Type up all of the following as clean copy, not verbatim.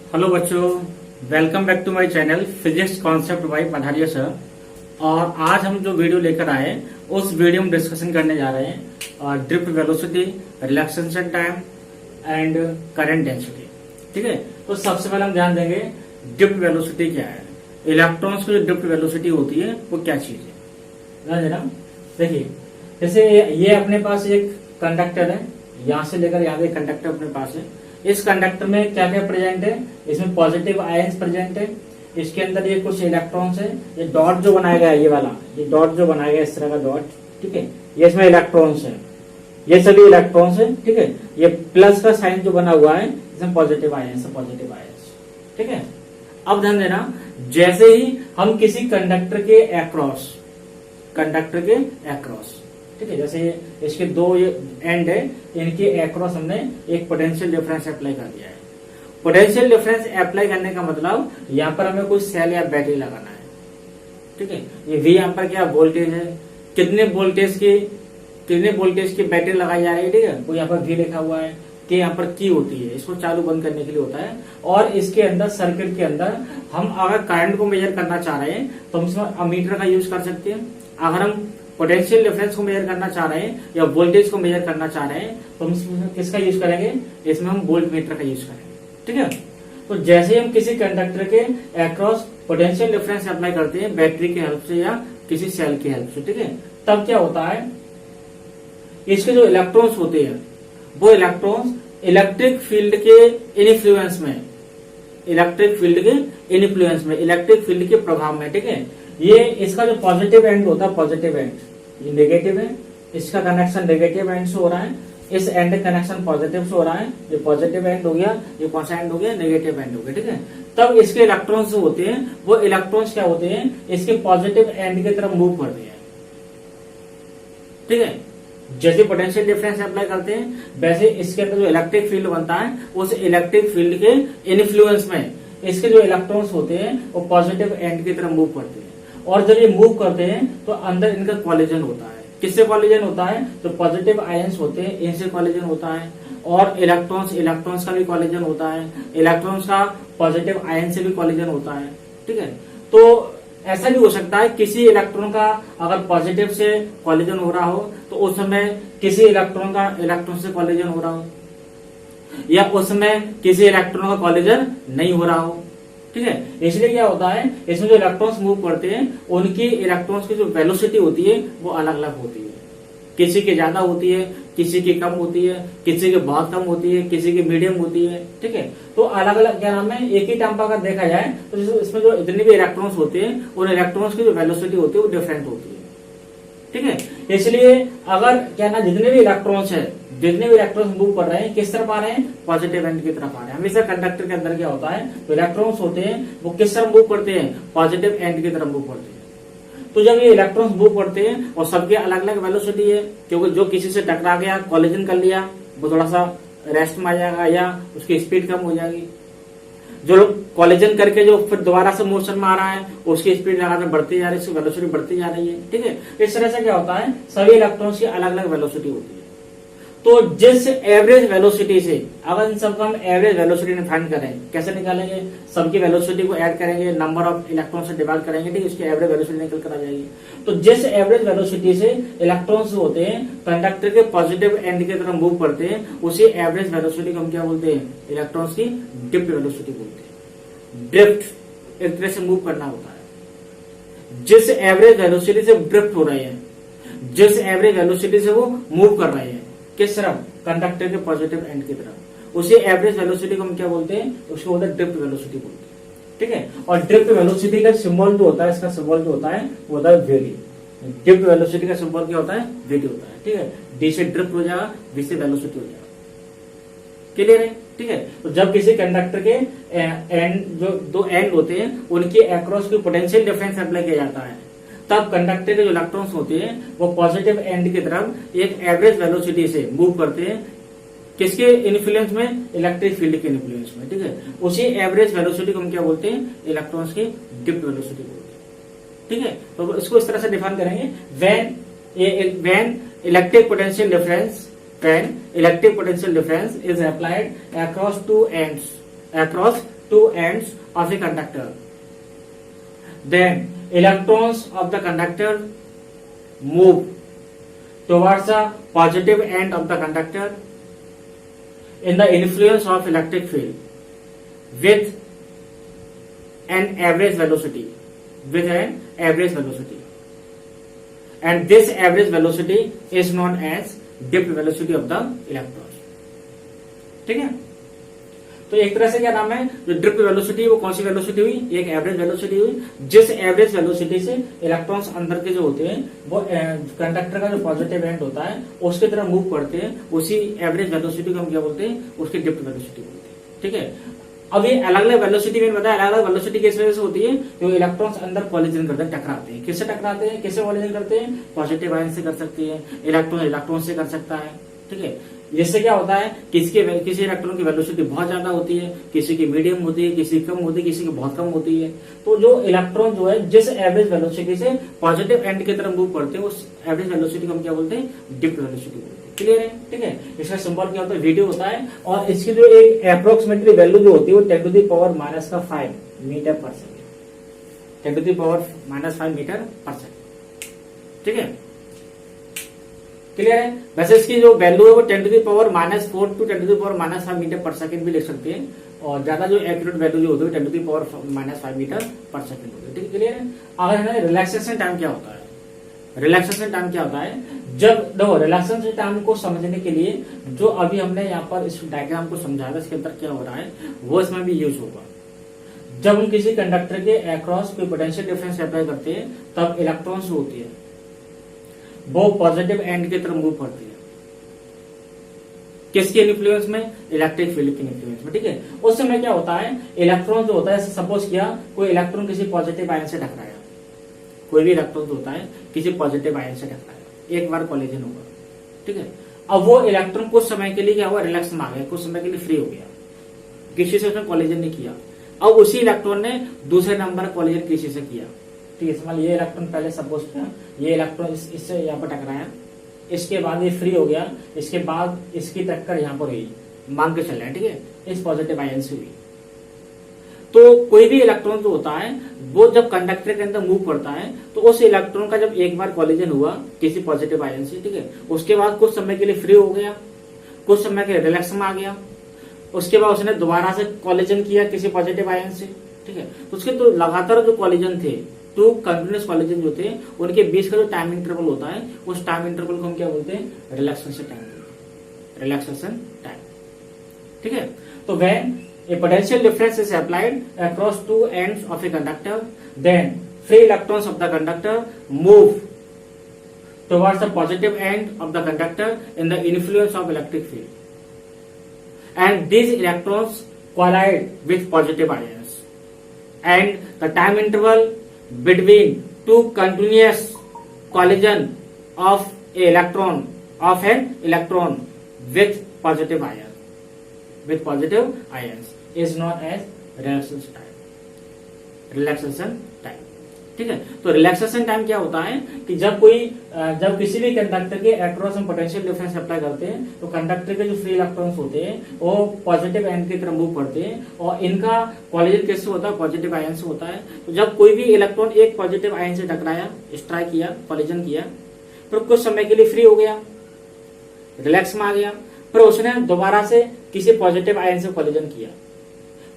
Hello बच्चों, welcome back to my channel physics concept by Padhariya sir. और आज हम जो वीडियो लेकर आए उस वीडियो में डिस्कशन करने जा रहे हैं drift velocity, relaxation time and current density. ठीक है, तो सबसे पहले हम ध्यान देंगे ड्रिफ्ट वेलोसिटी क्या है। इलेक्ट्रॉन्स की जो ड्रिफ्ट वेलोसिटी होती है वो क्या चीज है, ध्यान देना। देखिए, जैसे ये अपने पास एक कंडक्टर है, यहां से लेकर यहाँ तक कंडक्टर अपने पास है। इस कंडक्टर में क्या क्या प्रेजेंट है, इसमें पॉजिटिव आयंस प्रेजेंट है, इसके अंदर ये कुछ इलेक्ट्रॉन्स है। ये डॉट जो बनाया गया है, ये वाला ये डॉट जो बनाया गया है, इस तरह का डॉट, ठीक है, ये इसमें इलेक्ट्रॉन्स है, ये सभी इलेक्ट्रॉन्स है। ठीक है, ये प्लस का साइन जो बना हुआ है इसमें पॉजिटिव आयंस है, पॉजिटिव आयंस। ठीक है, अब ध्यान देना, जैसे ही हम किसी कंडक्टर के अक्रॉस, ठीक है, जैसे इसके दो एंड है, इनके अक्रॉस हमने एक पोटेंशियल डिफरेंस अप्लाई कर दिया है। पोटेंशियल डिफरेंस अप्लाई करने का मतलब यहाँ पर हमें कोई सेल या बैटरी लगाना है। ठीक है, ये V यहाँ पर क्या वोल्टेज है, कितने वोल्टेज की बैटरी लगाई जा रही है। ठीक है, कोई यहाँ पर V लिखा हुआ है, कि यहाँ पर की होती है, इसको चालू बंद करने के लिए होता है। और इसके अंदर सर्किट के अंदर हम अगर करंट को मेजर करना चाह रहे हैं तो हम इसमें अमीटर का यूज कर सकते हैं। अगर हम पोटेंशियल डिफरेंस को मेजर करना चाह रहे हैं या वोल्टेज को मेजर करना चाह रहे हैं तो हम इसमें किसका यूज करेंगे, इसमें हम वोल्ट मीटर का यूज करेंगे। ठीक है, तो जैसे हम किसी कंडक्टर के अक्रॉस पोटेंशियल डिफरेंस अप्लाई करते हैं बैटरी की हेल्प से या किसी सेल की हेल्प से, ठीक है, तब क्या होता है, इसके जो इलेक्ट्रॉन्स होते हैं वो इलेक्ट्रॉन्स इलेक्ट्रिक फील्ड के इन्फ्लुएंस में, इलेक्ट्रिक फील्ड के प्रभाव में, ठीक है, ये इसका जो पॉजिटिव एंड होता है, पॉजिटिव एंड ये नेगेटिव है, इसका कनेक्शन नेगेटिव एंड से हो रहा है, इस एंड कनेक्शन पॉजिटिव से हो रहा है, ये पॉजिटिव एंड हो गया, ये कौन सा एंड हो गया, नेगेटिव एंड हो गया। ठीक है, तब इसके इलेक्ट्रॉन्स जो होते हैं वो इलेक्ट्रॉन्स क्या होते हैं, इसके पॉजिटिव एंड की तरफ मूव करते हैं। ठीक है, जैसे पोटेंशियल डिफरेंस अप्लाई करते हैं वैसे इसके अंदर जो इलेक्ट्रिक फील्ड बनता है उस इलेक्ट्रिक फील्ड के इन्फ्लुएंस में इसके जो इलेक्ट्रॉन्स होते हैं वो पॉजिटिव एंड की तरफ मूव करते हैं। और जब ये मूव करते हैं तो अंदर इनका कॉलिजन होता है। किससे कॉलिजन होता है, तो पॉजिटिव आयंस होते हैं, इनसे कॉलिजन होता है। और इलेक्ट्रॉन्स का भी कॉलिजन होता है, इलेक्ट्रॉन्स का पॉजिटिव आयन से भी कॉलिजन होता है। ठीक है, तो ऐसा भी हो सकता है किसी इलेक्ट्रॉन का अगर पॉजिटिव से कॉलिजन हो रहा हो तो उस समय किसी इलेक्ट्रॉन का इलेक्ट्रॉन से कॉलिजन हो रहा हो, या उस समय किसी इलेक्ट्रॉन का कॉलिजन नहीं हो रहा हो। ठीक है, इसलिए क्या होता है, इसमें जो इलेक्ट्रॉन्स मूव करते हैं उनकी इलेक्ट्रॉन्स की जो वेलोसिटी होती है वो अलग अलग होती है। किसी की ज्यादा होती है, किसी की कम होती है, किसी की बहुत कम होती है, किसी की मीडियम होती है। ठीक है, तो अलग अलग क्या नाम है, एक ही टर्म पर अगर देखा जाए तो इसमें जो इतने भी इलेक्ट्रॉन्स होते हैं उन इलेक्ट्रॉन्स की जो वेलोसिटी होती है वो डिफरेंट होती है। ठीक है, इसलिए अगर क्या ना जितने भी इलेक्ट्रॉन्स मूव कर रहे हैं किस तरफ आ रहे हैं, पॉजिटिव एंड की तरफ आ रहे हैं। हमेशा कंडक्टर के अंदर क्या होता है, तो इलेक्ट्रॉन्स होते हैं वो किस तरफ मूव करते हैं, पॉजिटिव एंड की तरफ मूव करते हैं। तो जब ये इलेक्ट्रॉन्स मूव करते हैं और सबके अलग अलग वेलोसिटी है, क्योंकि जो किसी से टकरा गया, कॉलिजन कर लिया, वो थोड़ा सा रेस्ट में आ जाएगा या उसकी स्पीड कम हो जाएगी। जो कॉलिजन करके जो फिर दोबारा से मोशन में आ रहा है उसकी स्पीड लगातार बढ़ती जा रही है, उसकी वेलोसिटी बढ़ती जा रही है। ठीक है, इस तरह से क्या होता है, सभी इलेक्ट्रॉन्स की अलग अलग वेलोसिटी होती है। तो जिस एवरेज वेलोसिटी से, अगर इन सबका हम एवरेज वेलोसिटी डिफाइन करें, कैसे निकालेंगे, सबकी वेलोसिटी को ऐड करेंगे, नंबर ऑफ इलेक्ट्रॉन से डिवाइड करेंगे, ठीक है, इसकी एवरेज वेलोसिटी निकल कर आ जाएगी। तो जिस एवरेज वेलोसिटी से इलेक्ट्रॉन्स होते हैं कंडक्टर के पॉजिटिव एंड की तरफ मूव करते हैं उसी एवरेज वेलोसिटी को हम क्या बोलते हैं, इलेक्ट्रॉन्स की ड्रिफ्ट वेलोसिटी बोलते हैं। ड्रिफ्ट एक तरह से मूव करना होता है। जिस एवरेज वेलोसिटी से ड्रिफ्ट हो रहे हैं, जिस एवरेज वेलोसिटी से वो मूव कर रहे हैं, किस तरफ, कंडक्टर के पॉजिटिव एंड की तरफ, उसी एवरेज वेलोसिटी को हम क्या बोलते हैं, उसको बोलते हैं ड्रिफ्ट वेलोसिटी बोलते हैं। ठीक है, और ड्रिफ्ट वेलोसिटी का सिंबल जो होता है, इसका सिंबल जो होता है वो होता है वेरी। ड्रिफ्ट वेलोसिटी का सिंबल क्या होता है, वेरी होता है। ठीक है, डी से ड्रिफ्ट हो जाएगा, वी से वेलोसिटी हो जाएगा। क्लियर है। ठीक है, तो जब किसी कंडक्टर के एंड, जो दो एंड होते हैं उनके अक्रॉस की पोटेंशियल डिफरेंस अप्लाई किया जाता है, तब कंडक्टर के जो इलेक्ट्रॉन्स होते हैं वो पॉजिटिव एंड की तरफ एक एवरेज वेलोसिटी से मूव करते हैं। किसके इन्फ्लुएंस में, इलेक्ट्रिक फील्ड के इन्फ्लुएंस में। ठीक है, उसी एवरेज वेलोसिटी को हम क्या बोलते हैं, इलेक्ट्रॉन्स की ड्रिफ्ट वेलोसिटी बोलते हैं। ठीक है, तो इसको इस तरह से डिफाइन करेंगे, when electric potential difference is applied across two ends, across two ends of a conductor. Then electrons of the conductor move towards the positive end of the conductor in the influence of electric field with an average velocity. And this average velocity is known as dipped velocity of the electrons. ठीक है, तो एक तरह से क्या नाम है, जो ड्रिफ्ट वेलोसिटी वो कौन सी वेलोसिटी हुई, एक एवरेज वेलोसिटी हुई, जिस एवरेज वेलोसिटी से इलेक्ट्रॉन्स अंदर के जो होते हैं वो कंडक्टर का जो पॉजिटिव एंड होता है उसकी तरफ मूव करते हैं, उसी एवरेज वेलोसिटी को हम क्या बोलते हैं, उसकी ड्रिफ्ट वेलोसिटी बोलते हैं। ठीक है, अब ये अलग अलग वेलोसिटी मैंने बताया, अलग अलग वेलोसिटी किस वजह से होती है, जो इलेक्ट्रॉन्स अंदर कॉलिजन करते हैं, टकराते हैं। किससे टकराते हैं, किससे कॉलिजन करते हैं, पॉजिटिव आयन से कर सकती है, इलेक्ट्रॉन से कर सकता है। ठीक है, जिससे क्या होता है, किसी इलेक्ट्रॉन की वेलोसिटी बहुत ज्यादा होती है, किसी की मीडियम होती है, किसी की कम होती है, किसी की बहुत कम होती है। तो जो इलेक्ट्रॉन जो है जिस एवरेज वेलोसिटी से पॉजिटिव एंड की तरफ मूव करते हैं उस एवरेज वेलोसिटी को हम क्या बोलते हैं, डिप्ट वेलोसिटी बोलते हैं। क्लियर है? ठीक है, इसका सिंबल क्या होता है, वीडियो होता है, और इसकी जो एक अप्रोक्सीमेटली वैल्यू जो होती है वो 10⁻⁻⁵ मीटर पर सेकेंड, 10⁻⁻⁵ मीटर पर सेकेंड। ठीक है, क्लियर है? वैसे इसकी जो वैल्यू है वो 10⁻⁻⁴ टू 10⁻⁻⁵ मीटर पर सेकेंड भी लिख सकते हैं, और ज्यादा जो एक्यूरेट वैल्यू जो होती है 10⁻⁻⁵ मीटर पर सेकेंड होती है। ठीक है, क्लियर है? अगर है रिलैक्सेशन टाइम क्या होता है, रिलैक्सेशन टाइम क्या होता है, जब देखो रिलैक्सेशन टाइम को समझने के लिए जो अभी हमने यहाँ पर इस डायग्राम को समझाया था, इसके अंदर क्या हो रहा है वो इसमें भी यूज होगा। जब हम किसी कंडक्टर के अक्रॉस कोई पोटेंशियल डिफरेंस अप्लाई करते हैं तब इलेक्ट्रॉन्स होती है वो पॉजिटिव एंड की तरफ मूव करती है, किसके इन्फ्लुएंस में, इलेक्ट्रिक फील्ड के इन्फ्लुएंस में। ठीक है, उस समय क्या होता है, इलेक्ट्रॉन जो होता है, सपोज किया कोई इलेक्ट्रॉन किसी पॉजिटिव आयन से टकराया, कोई भी इलेक्ट्रॉन जो होता है किसी पॉजिटिव आयन से टकराया, एक बार कॉलिजन होगा। ठीक है, अब वो इलेक्ट्रॉन कुछ समय के लिए क्या हुआ, रिलैक्स में आ गया, कुछ समय के लिए फ्री हो गया, किसी से उसने कॉलिजन नहीं किया। अब उसी इलेक्ट्रॉन ने दूसरे नंबर कॉलिजन किसी से किया। ठीक है, समझ, ये इलेक्ट्रॉन पहले सपोज किया, ये इलेक्ट्रॉन इससे यहाँ पर टकराया, इसके बाद ये फ्री हो गया, इसके बाद इसकी टक्कर यहाँ पर हुई, मान के चल रहा है। ठीक है, इस पॉजिटिव आयन से हुई। तो कोई भी इलेक्ट्रॉन जो होता है वो जब कंडक्टर के अंदर मूव करता है तो उस इलेक्ट्रॉन का जब एक बार कॉलिजन हुआ किसी पॉजिटिव आयन से, ठीक है, उसके बाद कुछ समय के लिए फ्री हो गया, कुछ समय के लिए रिलैक्स में आ गया, उसके बाद उसने दोबारा से कॉलिजन किया किसी पॉजिटिव आयन से। ठीक है, तो उसके तो लगातार जो कॉलिजन थे, तो कंटिन्यूस कॉलिजन जो थे, उनके बीच का जो टाइम इंटरवल होता है उस टाइम इंटरवल को हम क्या बोलते हैं, रिलैक्सेशन टाइम, रिलैक्सेशन टाइम। ठीक है, तो when a potential difference is applied across two ends of a conductor, then free electrons of the conductor move towards the positive end of the conductor in the influence of electric field, and these electrons collide with positive ions, and the time interval between two continuous collision of an electron with positive ions is known as relaxation time. ठीक है, तो relaxation time क्या होता है कि जब किसी भी कंडक्टर के अक्रॉस हम पोटेंशियल डिफरेंस अप्लाई करते हैं तो कंडक्टर के जो फ्री इलेक्ट्रॉन्स होते हैं वो पॉजिटिव एंड की तरफ मूव करते हैं, और इनका कॉलिजन किससे होता है, पॉजिटिव आयन से होता है। तो जब कोई भी इलेक्ट्रॉन एक पॉजिटिव आयन से टकराया, स्ट्राइक किया, कॉलिजन किया, फिर कुछ समय के लिए फ्री हो गया, रिलैक्स में आ गया, फिर उसने दोबारा से किसी पॉजिटिव आयन से कॉलिजन किया,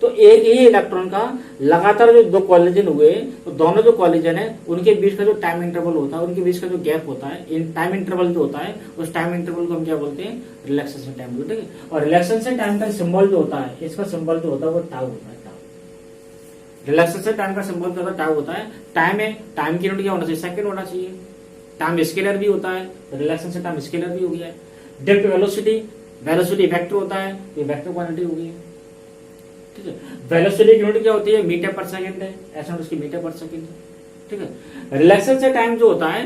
तो एक ही इलेक्ट्रॉन का लगातार जो दो कॉलिजन हुए, तो दोनों जो कॉलिजन है उनके बीच का जो टाइम इंटरवल होता है, उनके बीच का जो गैप होता है, इन टाइम इंटरवल जो होता है उस टाइम इंटरवल को हम क्या बोलते हैं, रिलैक्सेशन टाइम बोलते हैं। और रिलैक्सेशन टाइम का सिंबल जो होता है, इसका सिंबल जो होता है वो टाउ होता है, टाउ। रिलैक्सेशन टाइम का सिंबल जो टाउ होता है, टाइम है, टाइम की यूनिट क्या होना चाहिए, सेकंड होना चाहिए। टाइम स्केलर भी होता है, रिलैक्सेशन टाइम स्केलर भी हो गया। डिप्ट वेलोसिटी, वेलोसिटी वेक्टर होता है, ये वेक्टर क्वांटिटी हो गई। ठीक है, वेलोसिटी की यूनिट क्या होती है, मीटर पर सेकंड है, ऐसा उसकी मीटर पर सेकंड है। ठीक है, रिलैक्सेशन टाइम जो होता है,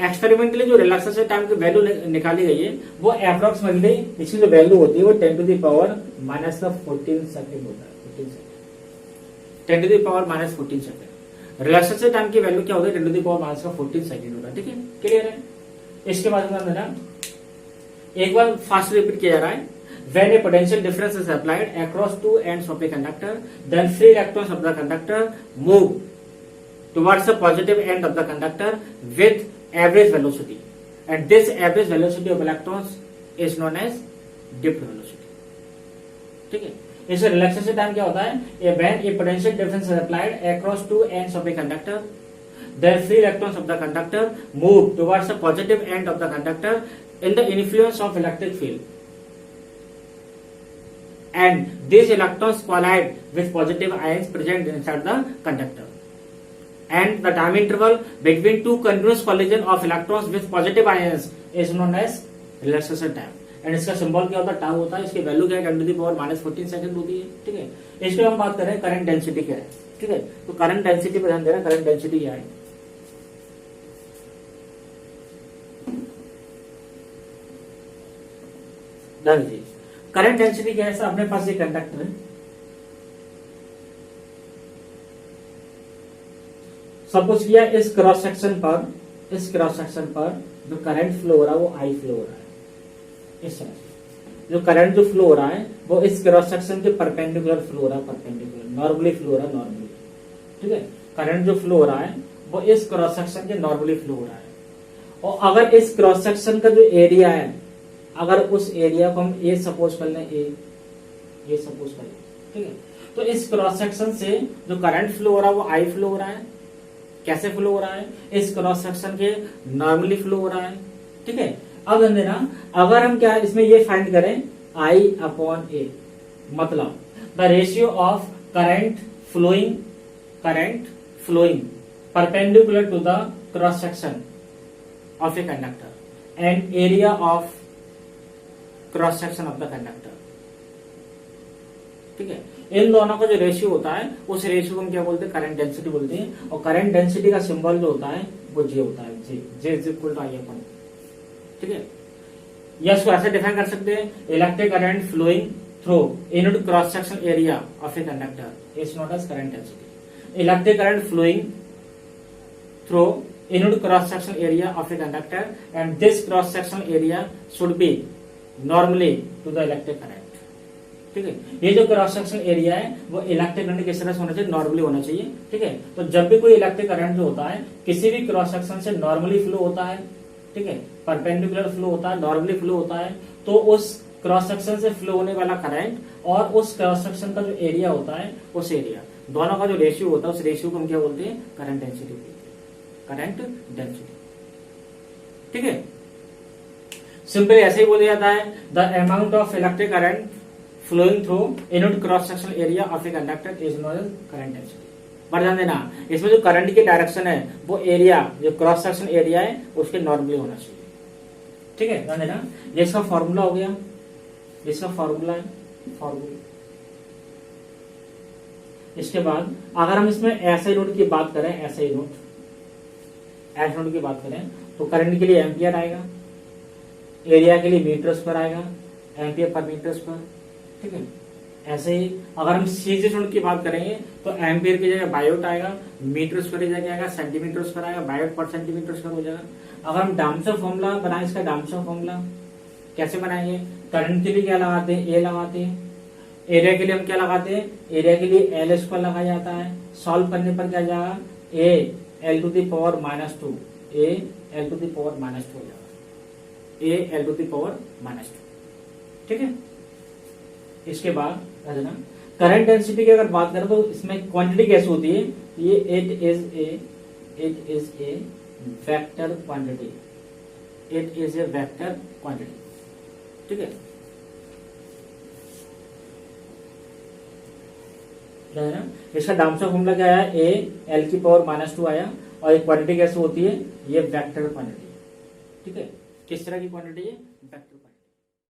एक्सपेरिमेंटली जो रिलैक्सेशन टाइम की वैल्यू निकाली गई है वो अप्रोक्सीमेटली इसकी जो वैल्यू होती है वो 10⁻⁻14 सेकंड होता है, 10⁻⁻14 सेकंड। रिलैक्सेशन टाइम की वैल्यू क्या होती है, 10⁻⁻14 सेकंड होता है। ठीक है, क्लियर है? इसके बाद एक बार फास्ट रिपीट किया जा रहा है। When a potential difference is applied across two ends of a conductor, then free electrons of the conductor move towards the positive end of the conductor with average velocity, and this average velocity of electrons is known as dipped velocity. ठीक है, इसका relaxation time क्या होता है? When a potential difference is applied across two ends of a conductor, then free electrons of the conductor move towards the positive end of the conductor in the influence of electric field, and these electrons collide with positive ions present inside the conductor, and the time interval between two continuous collision of electrons with positive ions is known as relaxation time. And इसका symbol क्या होता है? Tau होता है. इसकी value क्या है? 10⁻⁻14 second होती है. ठीक है, इसके हम बात करें करंट डेंसिटी क्या है. ठीक है, तो करंट डेंसिटी पर ध्यान देना. करंट डेंसिटी क्या है? करंट डेंसिटी क्या है? अपने पास ये कंडक्टर है, सपोज किया इस क्रॉस सेक्शन पर जो करंट फ्लो हो रहा है वो आई फ्लो हो रहा है. इस तरह से जो करंट जो फ्लो हो रहा है वो इस क्रॉस सेक्शन के परपेंडिकुलर फ्लो हो रहा है, परपेंडिकुलर नॉर्मली फ्लो हो रहा है, नॉर्मली. ठीक है, करंट जो फ्लो हो रहा है वो इस क्रॉस सेक्शन के नॉर्मली फ्लो हो रहा है. और अगर इस क्रॉस सेक्शन का जो एरिया है, अगर उस एरिया को हम ए सपोज कर लें, ए सपोज कर लें. ठीक है, तो इस क्रॉस सेक्शन से जो करंट फ्लो हो रहा है वो आई फ्लो हो रहा है. कैसे फ्लो हो रहा है? इस क्रॉस सेक्शन के नॉर्मली फ्लो हो रहा है. ठीक है, अब ध्यान देना, अगर हम क्या इसमें ये फाइंड करें आई अपॉन ए, मतलब the ratio of current flowing perpendicular to the cross section of a conductor and area of cross section of the conductor. ठीक है, इन दोनों का जो रेशियो होता है उस रेशियो को हम क्या बोलते हैं? करंट डेंसिटी बोलते हैं. और करंट डेंसिटी का सिंबल जो होता है वो जे होता है. J is equal to I upon. ठीक है, या इसको ऐसे डिफाइन कर सकते हैं, electric current flowing through unit cross section area of a conductor is known as current density. Electric current flowing through unit cross section area of a conductor and this cross section area should be normally to the electric current. ठीक है, ये जो cross section area है वो electric current किस तरह से होना चाहिए? नॉर्मली होना चाहिए. ठीक है, तो जब भी कोई इलेक्ट्रिक करंट जो होता है किसी भी क्रॉस सेक्शन से नॉर्मली फ्लो होता है, ठीक है, परपेंडिकुलर फ्लो होता है, नॉर्मली फ्लो होता है, तो उस क्रॉस सेक्शन से फ्लो होने वाला करंट और उस क्रॉस सेक्शन का जो एरिया होता है उस एरिया दोनों का जो रेशियो होता है उस रेशियो को हम क्या बोलते हैं? Current density. Current density. ठीक है, सिंपली ऐसे ही बोला जाता है the amount of electric current flowing through unit cross section area of a conductor is known as current density. पर ध्यान देना, इसमें जो करंट की डायरेक्शन है वो एरिया जो क्रॉस सेक्शन एरिया है उसके नॉर्मली होना चाहिए. ठीक है, ध्यान देना. ये इसका फॉर्मूला हो गया, इसका फॉर्मूला है फॉर्मूला. इसके बाद अगर हम इसमें एसआई नोट की बात करें, एसआई नोट की बात करें तो करंट के लिए एम्पियर आएगा, एरिया के लिए मीटर स्क्वायर आएगा, एम्पियर पर मीटर स्क्वायर. ठीक है, ऐसे ही अगर हम सीजी यूनिट की बात करेंगे तो एम्पियर की जगह बायोट आएगा, मीटर स्क्वायर की जगह आएगा सेंटीमीटर स्क्वायर आएगा, बायोट पर सेंटीमीटर स्क्वायर हो जाएगा. अगर हम डाम्सर फॉर्मूला बनाए, इसका डाम्सर फॉर्मूला कैसे बनाएंगे? करंट के लिए क्या लगाते हैं? ए लगाते हैं. एरिया के लिए हम क्या लगाते हैं? एरिया के लिए एल स्क्वायर लगाया जाता है. सॉल्व करने पर क्या जाएगा? A L two the power -2, A L two the power -2 हो जाएगा, A L two the power -2. ठीक है, इसके बाद करंट डेंसिटी की अगर बात करें तो इसमें क्वांटिटी कैसे होती है? ये it is a vector quantity. It is a vector quantity. ठीक है, इसका डाम्सर फॉर्मूला क्या आया? ए एल की पावर -2 आया. और ये क्वांटिटी कैसे होती है? ये वेक्टर क्वांटिटी. ठीक है, किस तरह की क्वांटिटी है?